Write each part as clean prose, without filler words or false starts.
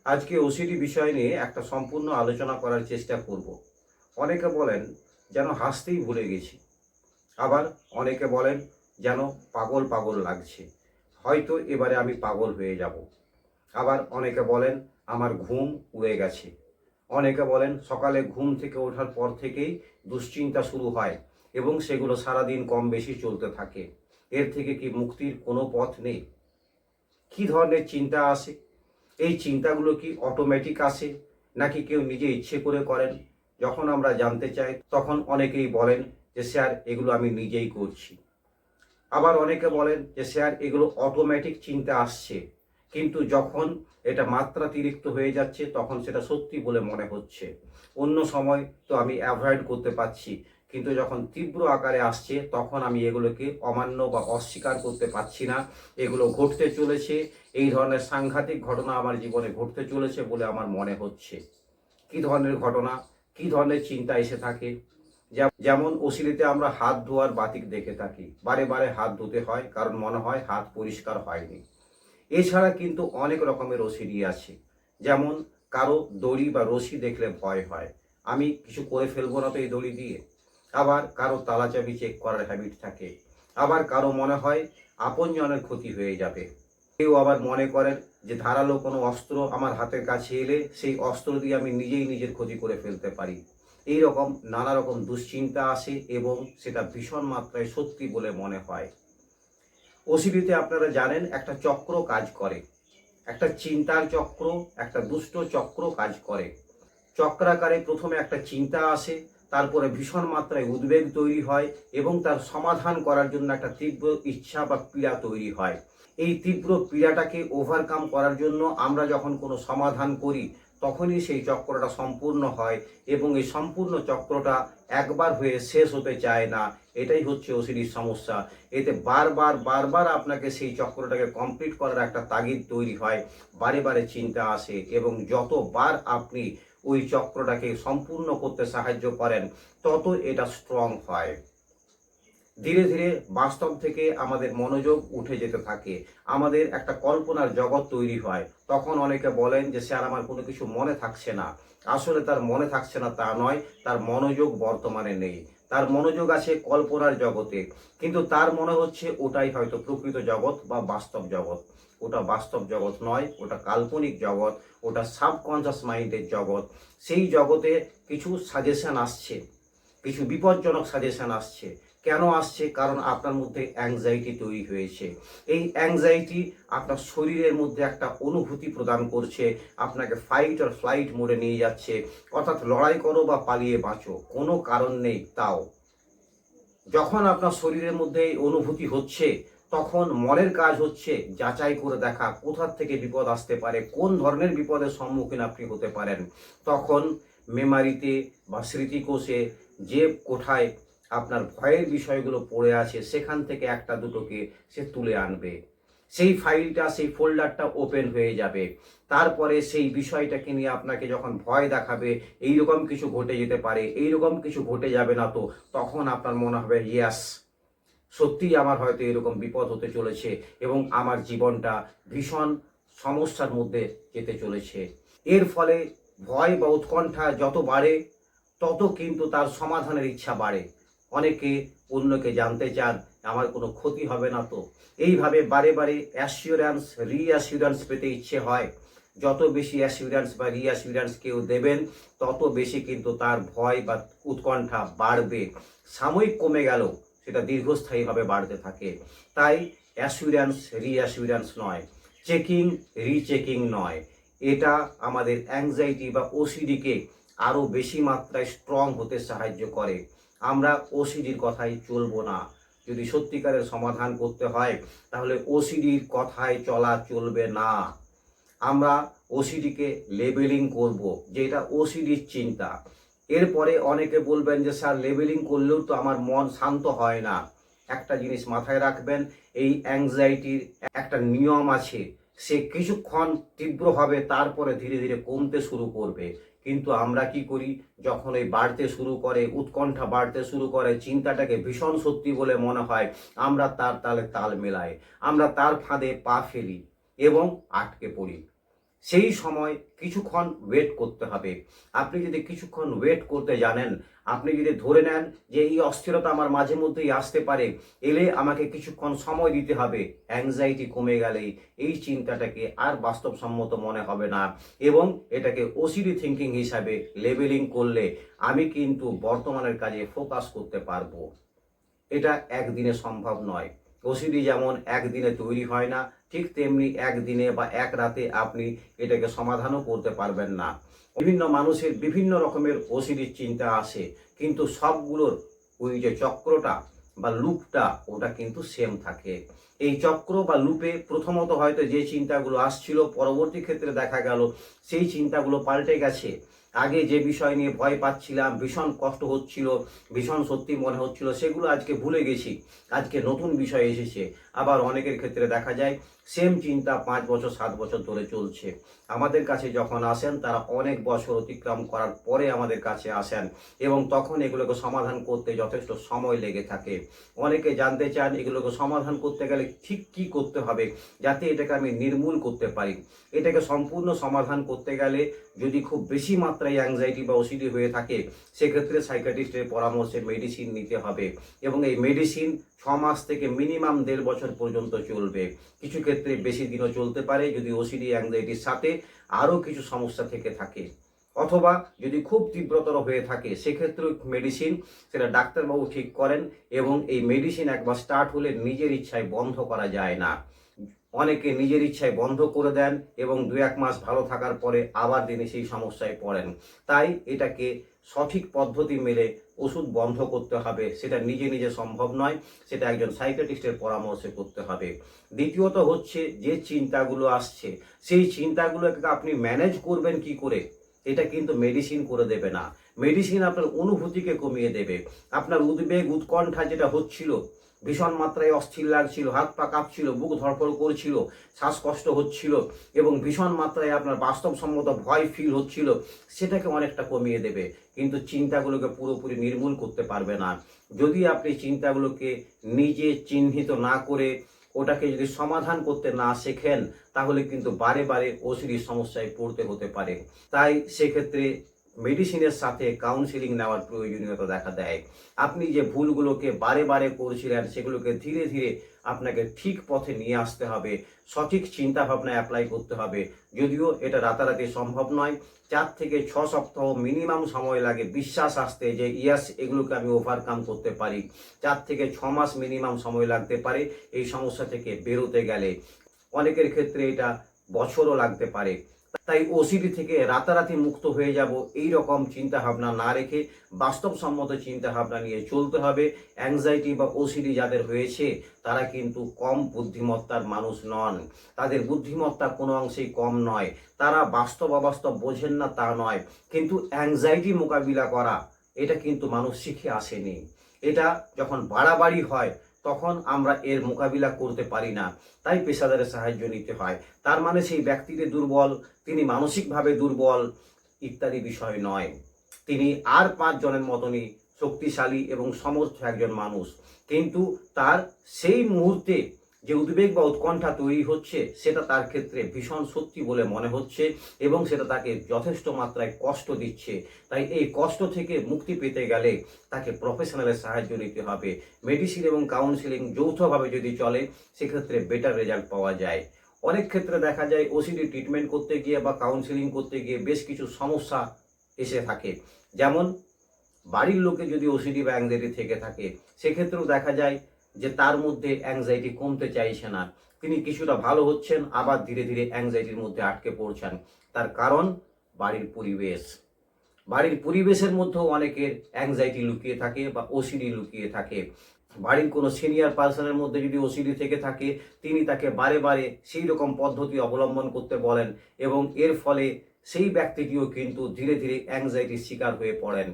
আজকে ওসিডি বিষয় নিয়ে একটা সম্পূর্ণ আলোচনা করার চেষ্টা করব। অনেকে বলেন যেন হাসতেই ভুলে গেছি, আবার অনেকে বলেন যেন পাগল পাগল লাগছে, হয়তো এবারে আমি পাগল হয়ে যাব। আবার অনেকে বলেন আমার ঘুম উড়ে গেছে। অনেকে বলেন সকালে ঘুম থেকে ওঠার পর থেকেই দুশ্চিন্তা শুরু হয় এবং সেগুলো সারাদিন কম বেশি চলতে থাকে। এর থেকে কি মুক্তির কোনো পথ নেই? কী ধরনের চিন্তা আসে? এই চিন্তাগুলো কি অটোমেটিক আসে নাকি কেউ নিজে ইচ্ছে করে করেন? যখন আমরা জানতে চাই তখন অনেকেই বলেন যে স্যার এগুলো আমি নিজেই করছি। আবার অনেকে বলেন যে স্যার এগুলো অটোমেটিক চিন্তা আসছে, কিন্তু যখন এটা মাত্রাতিরিক্ত হয়ে যাচ্ছে তখন সেটা সত্যি বলে মনে হচ্ছে। অন্য সময় তো আমি অ্যাভয়েড করতে পারছি, কিন্তু যখন তীব্র আকারে আসছে তখন আমি এগুলোকে অমান্য বা অস্বীকার করতে পারছি না। এগুলো ঘটতে চলেছে, এই ধরনের সাংঘাতিক ঘটনা আমার জীবনে ঘটতে চলেছে বলে আমার মনে হচ্ছে। কী ধরনের ঘটনা, কী ধরনের চিন্তা এসে থাকে? যেমন ওসিডিতে আমরা হাত ধোয়ার বাতিক দেখে থাকি, বারে বারে হাত ধুতে হয় কারণ মনে হয় হাত পরিষ্কার হয়নি। এছাড়া কিন্তু অনেক রকমের ওসিডি আছে। যেমন কারো দড়ি বা রশি দেখলে ভয় হয়, আমি কিছু করে ফেলবো না তো এই দড়ি দিয়ে। আবার কারো তালাচাবি চেক করার হ্যাবিট থাকে। আবার কারো মনে হয় আপনজনের ক্ষতি হয়ে যাবে। কেউ আবার মনে করেন যে ধারালো কোনো অস্ত্র আমার হাতের কাছে এলে সেই অস্ত্র দিয়ে আমি নিজেই নিজের ক্ষতি করে ফেলতে পারি। এই রকম নানা রকম দুশ্চিন্তা আসে এবং সেটা ভীষণ মাত্রায় সত্যি বলে মনে হয়। ওসিডিতে আপনারা জানেন একটা চক্র কাজ করে, একটা চিন্তার চক্র, একটা দুষ্ট চক্র কাজ করে। চক্রাকারে প্রথমে একটা চিন্তা আসে, তারপরে ভীষণ মাত্রায় উদ্বেগ তৈরি হয় এবং তার সমাধান করার জন্য একটা তীব্র ইচ্ছা বা পীড়া তৈরি হয়। এই তীব্র পীড়াটাকে ওভারকাম করার জন্য আমরা যখন কোনো সমাধান করি তখনই সেই চক্রটা সম্পূর্ণ হয় এবং এই সম্পূর্ণ চক্রটা একবার হয়ে শেষ হতে চায় না। এটাই হচ্ছে ওসিডির সমস্যা। এতে বারবার বারবার আপনাকে সেই চক্রটাকে কমপ্লিট করার একটা তাগিদ তৈরি হয়, বারে বারে চিন্তা আসে এবং যতবার আপনি ওই চক্রটাকে সম্পূর্ণ করতে সাহায্য করেন তত এটা স্ট্রং হয়। ধীরে ধীরে বাস্তব থেকে আমাদের মনোযোগ উঠে যেতে থাকে, আমাদের একটা কল্পনার জগৎ তৈরি হয়। তখন অনেকে বলেন যে স্যার আমার কোনো কিছু মনে থাকছে না। আসলে তার মনে থাকছে না তা নয়, তার মনোযোগ বর্তমানে নেই। তার মনোযোগ আছে কল্পনার জগতে, কিন্তু তার মনে হচ্ছে ওটাই হয়তো প্রকৃত জগৎ বা বাস্তব জগৎ। ওটা বাস্তব জগৎ নয়, ওটা কাল্পনিক জগৎ, ওটা সাবকনশাস মাইন্ডের জগৎ। সেই জগতে কিছু সাজেশন আসছে, কিছু বিপজ্জনক সাজেশন আসছে। কেন আসছে? কারণ আপনার মধ্যে অ্যাংজাইটি তৈরি হয়েছে। এই অ্যাংজাইটি আপনার শরীরের মধ্যে একটা অনুভূতি প্রদান করছে, আপনাকে ফাইট আর ফ্লাইট মোডে নিয়ে যাচ্ছে, অর্থাৎ লড়াই করো বা পালিয়ে বাঁচো, কোনো কারণ নেই তাও। যখন আপনার শরীরের মধ্যে এই অনুভূতি হচ্ছে তখন মনের কাজ হচ্ছে যাচাই করে দেখা কোথা থেকে বিপদ আসতে পারে, কোন ধরনের বিপদের সম্মুখীন আপনি হতে পারেন। তখন মেমারিতে বা স্মৃতিকোষে যে কোঠায় আপনার ভয়ের বিষয়গুলো পড়ে আছে সেখান থেকে একটা দুটোকে সে তুলে আনবে। সেই ফাইলটা, সেই ফোল্ডারটা ওপেন হয়ে যাবে। তারপরে সেই বিষয়টাকে নিয়ে আপনাকে যখন ভয় দেখাবে, এইরকম কিছু ঘটে যেতে পারে, এইরকম কিছু ঘটে যাবে না তো, তখন আপনার মনে হবে ইয়াস, সত্যিই আমার হয়তো এরকম বিপদ হতে চলেছে এবং আমার জীবনটা ভীষণ সমস্যার মধ্যে যেতে চলেছে। এর ফলে ভয় বা উৎকণ্ঠা যত বাড়ে তত কিন্তু তার সমাধানের ইচ্ছা বাড়ে। অনেকে অন্যকে জানতে চান আমার কোনো ক্ষতি হবে না তো। এইভাবে বারে বারে অ্যাসিওরেন্স, রিঅ্যাসিওরেন্স পেতে ইচ্ছে হয়। যত বেশি অ্যাসিওরেন্স বা রিঅ্যাসিওরেন্স কেউ দেবেন তত বেশি কিন্তু তার ভয় বা উৎকণ্ঠা বাড়বে। সাময়িক কমে গেল, সেটা দীর্ঘস্থায়ীভাবে বাড়তে থাকে। তাই অ্যাসিওরেন্স রিঅ্যাসিওরেন্স নয়, চেকিং রিচেকিং নয়, এটা আমাদের অ্যাংজাইটি বা ওসিডিকে আরও বেশি মাত্রায় স্ট্রং হতে সাহায্য করে। আমরা ওসিডির কথাই চলবো না। যদি সত্যিকারের সমাধান করতে হয় তাহলে ওসিডির কথায় চলা চলবে না। আমরা ওসিডিকে লেবেলিং করব যে এটা ওসিডির চিন্তা। এরপরে অনেকে বলবেন যে স্যার লেবেলিং করলেও তো আমার মন শান্ত হয় না। একটা জিনিস মাথায় রাখবেন, এই অ্যাংজাইটির একটা নিয়ম আছে, সে কিছুক্ষণ তীব্র হবে তারপরে ধীরে ধীরে কমতে শুরু করবে। কিন্তু আমরা কি করি, যখন এই বাড়তে শুরু করে, উৎকণ্ঠা বাড়তে শুরু করে, চিন্তাটাকে ভীষণ সত্যি বলে মনে হয়, আমরা তার তালে তাল মেলাই, আমরা তার ফাঁদে পা ফেলি এবং আটকে পড়ি। সেই সময় কিছুক্ষণ ওয়েট করতে হবে। আপনি যদি কিছুক্ষণ ওয়েট করতে জানেন, আপনি যদি ধরে নেন যে এই অস্থিরতা আমার মাঝে মধ্যেই আসতে পারে, এলে আমাকে কিছুক্ষণ সময় দিতে হবে, অ্যাংজাইটি কমে গেলেই এই চিন্তাটাকে আর বাস্তবসম্মত মনে হবে না এবং এটাকে ওসিডি থিঙ্কিং হিসাবে লেবেলিং করলে আমি কিন্তু বর্তমানের কাজে ফোকাস করতে পারবো। এটা একদিনে সম্ভব নয়। ওসিডি যেমন একদিনে তৈরি হয় না, ঠিক তেমনি একদিনে বা এক রাতে আপনি এটাকে সমাধানও করতে পারবেন না। বিভিন্ন মানুষের বিভিন্ন রকমের ওসিডির চিন্তা আসে, কিন্তু সবগুলোর ওই যে চক্রটা বা লুপটা ওটা কিন্তু সেম থাকে। এই চক্র বা লুপে প্রথমত হয়তো যে চিন্তাগুলো আসছিল, পরবর্তী ক্ষেত্রে দেখা গেল সেই চিন্তাগুলো পাল্টে গেছে। আগে যে বিষয় নিয়ে ভয় পাচ্ছিলাম, ভীষণ কষ্ট হচ্ছিল, ভীষণ সত্যি মনে হচ্ছিল, সেগুলো আজকে ভুলে গেছি, আজকে নতুন বিষয় এসেছে। আবার অনেকের ক্ষেত্রে দেখা যায় সেম চিন্তা 5 বছর 7 বছর ধরে চলছে। আমাদের কাছে যখন আসেন তারা অনেক বছর অতিক্রম করার পরে আমাদের কাছে আসেন এবং তখন এগুলোকে সমাধান করতে যথেষ্ট সময় লেগে থাকে। অনেকে জানতে চান এগুলোকে সমাধান করতে গেলে ঠিক কী করতে হবে যাতে এটাকে আমি নির্মূল করতে পারি। এটাকে সম্পূর্ণ সমাধান করতে গেলে যদি খুব বেশি মাত্রায় অ্যাংজাইটি বা ওসিডি হয়ে থাকে, সেক্ষেত্রে সাইকিয়াট্রিস্টের পরামর্শে মেডিসিন নিতে হবে এবং এই মেডিসিন 6 মাস থেকে মিনিমাম 1.5 বছর পর্যন্ত চলবে। কিছু ক্ষেত্রে বেশি দিনও চলতে পারে যদি ওসিডি অ্যাংজাইটির সাথে আরও কিছু সমস্যা থেকে থাকে, অথবা যদি খুব তীব্রতর হয়ে থাকে সেক্ষেত্রেও মেডিসিন সেটা ডাক্তারবাবু ঠিক করেন এবং এই মেডিসিন একবার স্টার্ট হলে নিজের ইচ্ছায় বন্ধ করা যায় না। অনেকে নিজের ইচ্ছায় বন্ধ করে দেন এবং 2-1 মাস ভালো থাকার পরে আবার তিনি সেই সমস্যায় পড়েন। তাই এটাকে সঠিক পদ্ধতি মেনে ওষুধ বন্ধ করতে হবে, সেটা নিজে নিজে সম্ভব নয়, সেটা একজন সাইকিয়াট্রিস্টের পরামর্শে করতে হবে। দ্বিতীয়ত হচ্ছে যে চিন্তাগুলো আসছে সেই চিন্তাগুলোকে আপনি ম্যানেজ করবেন কি করে, এটা কিন্তু মেডিসিন করে দেবে না। মেডিসিন আপনার অনুভূতিকে কমিয়ে দেবে। আপনার উদ্বেগ উৎকণ্ঠা যেটা হচ্ছিল, ভীষণ মাত্রায় অস্থির লাগছিল, হাত পা কাঁপছিল, বুক ধড়ফড় করছিল, শ্বাসকষ্ট হচ্ছিল এবং ভীষণ মাত্রায় আপনার বাস্তবসম্মত ভয় ফিল হচ্ছিল, সেটাকে অনেকটা কমিয়ে দেবে, কিন্তু চিন্তাগুলোকে পুরোপুরি নির্মূল করতে পারবে না। যদি আপনি চিন্তাগুলোকে নিজে চিহ্নিত না করে ওটাকে যদি সমাধান করতে না শেখেন, তাহলে কিন্তু বারে বারে ওসিডির সমস্যায় পড়তে হতে পারে। তাই সেক্ষেত্রে মেডিসিনের সাথে কাউন্সিলিং নেওয়ার প্রয়োজনীয়তা দেখা দেয়। আপনি যে ভুলগুলোকে বারে বারে করছিলেন সেগুলোকে ধীরে ধীরে আপনাকে ঠিক পথে নিয়ে আসতে হবে, সঠিক চিন্তাভাবনা অ্যাপ্লাই করতে হবে। যদিও এটা রাতারাতি সম্ভব নয়, 4 থেকে 6 সপ্তাহ মিনিমাম সময় লাগে বিশ্বাস আসতে যে ইয়াস এগুলোকে আমি ওভারকাম করতে পারি। 4 থেকে 6 মাস মিনিমাম সময় লাগতে পারে এই সমস্যা থেকে বেরোতে গেলে, অনেকের ক্ষেত্রে এটা বছরও লাগতে পারে। তাই ওসিডি থেকে রাতারাতি মুক্ত হয়ে যাব এই রকম চিন্তাভাবনা না রেখে বাস্তবসম্মত চিন্তাভাবনা নিয়ে চলতে হবে। অ্যাংজাইটি বা ওসিডি যাদের হয়েছে তারা কিন্তু কম বুদ্ধিমত্তার মানুষ নন, তাদের বুদ্ধিমত্তা কোনো অংশেই কম নয়, তারা বাস্তব অবাস্তব বোঝেন না তা নয়, কিন্তু অ্যাংজাইটি মোকাবিলা করা এটা কিন্তু মানুষ শিখে আসেনি। এটা যখন বাড়াবাড়ি হয় তখন আমরা এর মোকাবিলা করতে পারি না, তাই পেশাদারের সাহায্য নিতে হয়। তার মানে সেই ব্যক্তিটি দুর্বল, তিনি মানসিকভাবে দুর্বল ইত্যাদি বিষয় নয়, তিনি আর 5 জনের মতনই শক্তিশালী এবং সমর্থ একজন মানুষ, কিন্তু তার সেই মুহূর্তে যে উদ্বেগ বা উৎকণ্ঠা তৈরি হচ্ছে সেটা তার ক্ষেত্রে ভীষণ সত্যি বলে মনে হচ্ছে এবং সেটা তাকে যথেষ্ট মাত্রায় কষ্ট দিচ্ছে। তাই এই কষ্ট থেকে মুক্তি পেতে গেলে তাকে প্রফেশনালের সাহায্য নিতে হবে। মেডিসিন এবং কাউন্সিলিং যৌথভাবে যদি চলে সেক্ষেত্রে বেটার রেজাল্ট পাওয়া যায়। অনেক ক্ষেত্রে দেখা যায় ওসিডি ট্রিটমেন্ট করতে গিয়ে বা কাউন্সিলিং করতে গিয়ে বেশ কিছু সমস্যা এসে থাকে, যেমন বাড়ির লোকে যদি ওসিডি বা অ্যাংজাইটি থেকে থাকে সেক্ষেত্রেও দেখা যায় যে তার মধ্যে অ্যাংজাইটি কমতে চাইছে না, তিনি কিছুটা ভালো হচ্ছেন আবার ধীরে ধীরে অ্যাংজাইটির মধ্যে আটকে পড়ছেন। তার কারণ বাড়ির পরিবেশ, বাড়ির পরিবেশের মধ্যেও অনেকের অ্যাংজাইটি লুকিয়ে থাকে বা ওসিডি লুকিয়ে থাকে। বাড়ির কোনো সিনিয়র পার্সনের মধ্যে যদি ওসিডি থেকে থাকে তিনি তাকে বারে বারে সেই রকম পদ্ধতি অবলম্বন করতে বলেন এবং এর ফলে সেই ব্যক্তিটিও কিন্তু ধীরে ধীরে অ্যাংজাইটির শিকার হয়ে পড়েন।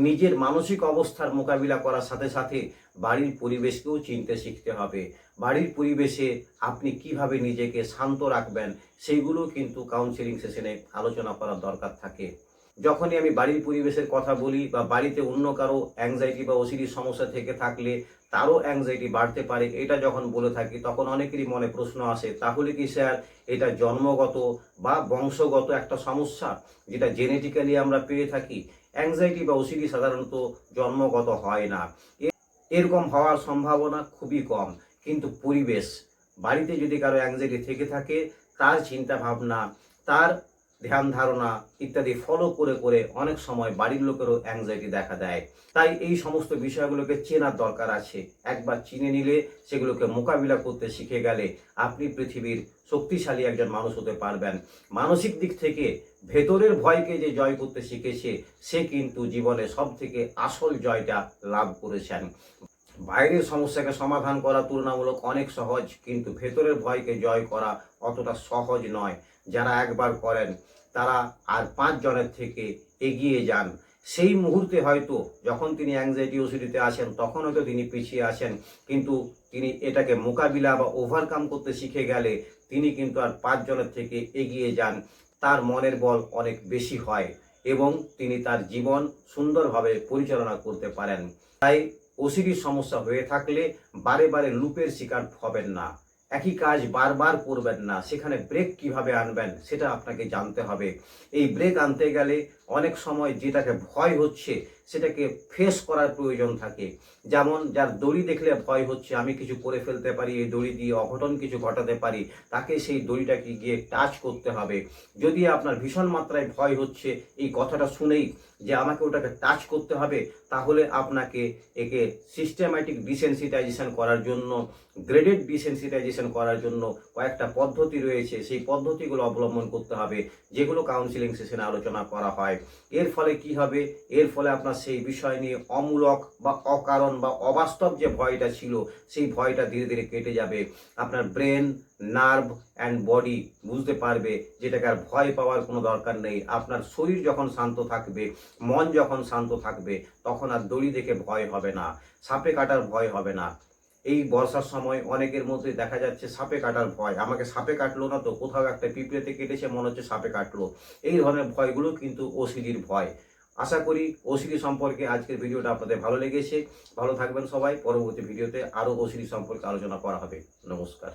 নিজের মানসিক অবস্থার মোকাবিলা করার সাথে সাথে বাড়ির পরিবেশকেও চিনতে শিখতে হবে। বাড়ির পরিবেশে আপনি কিভাবে নিজেকে শান্ত রাখবেন সেইগুলো কিন্তু কাউন্সিলিং সেশনে আলোচনা করার দরকার থাকে। যখনই আমি বাড়ির পরিবেশের কথা বলি বা বাড়িতে অন্য কারো অ্যাংজাইটি বা ওসিডির সমস্যা থেকে থাকলে তারও অ্যাংজাইটি বাড়তে পারে। এটা যখন বলে থাকি তখন অনেকেরই মনে প্রশ্ন আসে, তাহলে কি স্যার এটা জন্মগত বা বংশগত একটা সমস্যা যেটা জেনেটিক্যালি আমরা পেয়ে থাকি? অ্যাংজাইটি বা ওসিডি সাধারণত জন্মগত হয় না, এরকম হওয়ার সম্ভাবনা খুবই কম। কিন্তু পরিবেশ, বাড়িতে যদি কারো অ্যাংজাইটি থেকে থাকে, তার চিন্তা ভাবনা, তার ধ্যান ধারণা ইত্যাদি ফলো করে করে অনেক সময় বাড়ির লোকেরও অ্যাংজাইটি দেখা দেয়। তাই এই সমস্ত বিষয়গুলোকে চেনার দরকার আছে। একবার চিনে নিলে, সেগুলোকে মোকাবিলা করতে শিখে গেলে আপনি পৃথিবীর শক্তিশালী একজন মানুষ হতে পারবেন। মানসিক দিক থেকে ভেতরের ভয়কে যে জয় করতে শিখেছে, সে কিন্তু জীবনে সব থেকে আসল জয়টা লাভ করেছেন। বাইরের সমস্যাকে সমাধান করা তুলনামূলক অনেক সহজ, কিন্তু ভেতরের ভয়কে জয় করা অতটা সহজ নয়। যারা একবার করেন তারা আর 5 জনের থেকে এগিয়ে যান। সেই মুহূর্তে হয়তো যখন তিনি অ্যাংজাইটি ওসিডিতে আসেন, তখন হয়তো তিনি পিছিয়ে আসেন, কিন্তু তিনি এটাকে মোকাবিলা বা ওভারকাম করতে শিখে গেলে তিনি কিন্তু আর 5 জনের থেকে এগিয়ে যান। তার মনের বল অনেক বেশি হয় এবং তিনি তার জীবন সুন্দরভাবে পরিচালনা করতে পারেন। তাই ওসিডির সমস্যা হয়ে থাকলে বারে বারে লুপের শিকার হবেন না, একই কাজ বারবার করবেন না। সেখানে ব্রেক কিভাবে আনবেন সেটা আপনাকে জানতে হবে। এই ব্রেক আনতে গেলে অনেক সময় যেটাকে ভয় হচ্ছে সেটাকে ফেস করার প্রয়োজন থাকে। যেমন যার দড়ি দেখলে ভয় হচ্ছে, আমি কিছু করে ফেলতে পারি, এই দড়ি দিয়ে অঘটন কিছু ঘটাতে পারি, তাকে সেই দড়িটাকে গিয়ে টাচ করতে হবে। যদি আপনার ভীষণ মাত্রায় ভয় হচ্ছে এই কথাটা শুনেই যে আমাকে ওটাকে টাচ করতে হবে, তাহলে আপনাকে একে সিস্টেম্যাটিক ডিসেনসিটাইজেশন করার জন্য, গ্রেডেড ডিসেনসিটাইজেশন করার জন্য কয়েকটা পদ্ধতি রয়েছে। সেই পদ্ধতিগুলো অবলম্বন করতে হবে, যেগুলো কাউন্সিলিং সেশনে আলোচনা করা হয়। এর ফলে কি হবে? এর ফলে আপনার সেই বিষয় নিয়ে অমূলক বা অকারণ বা অবাস্তব যে ভয়টা ছিল, সেই ভয়টা ধীরে ধীরে কেটে যাবে। আপনার ব্রেন, নার্ভ অ্যান্ড বডি বুঝতে পারবে যেটাকে আর ভয় পাওয়ার কোনো দরকার নেই। আপনার শরীর যখন শান্ত থাকবে, মন যখন শান্ত থাকবে, তখন আর দড়ি দেখে ভয় হবে না, সাপে কাটার ভয় হবে না। এই বর্ষার সময় অনেকের মধ্যে দেখা যাচ্ছে সাপে কাটার ভয়, আমাকে সাপে কাটলো না তো, কোথাও একটা পিঁপড়েতে কেটেছে, মনে হচ্ছে সাপে কাটলো। এই ধরনের ভয়গুলো কিন্তু ওসিডির ভয়। আশা করি ওসিডি সম্পর্কে আজকের ভিডিওটা আপনাদের ভালো লেগেছে। ভালো থাকবেন সবাই। পরবর্তী ভিডিওতে আরও ওসিডি সম্পর্কে আলোচনা করা হবে। নমস্কার।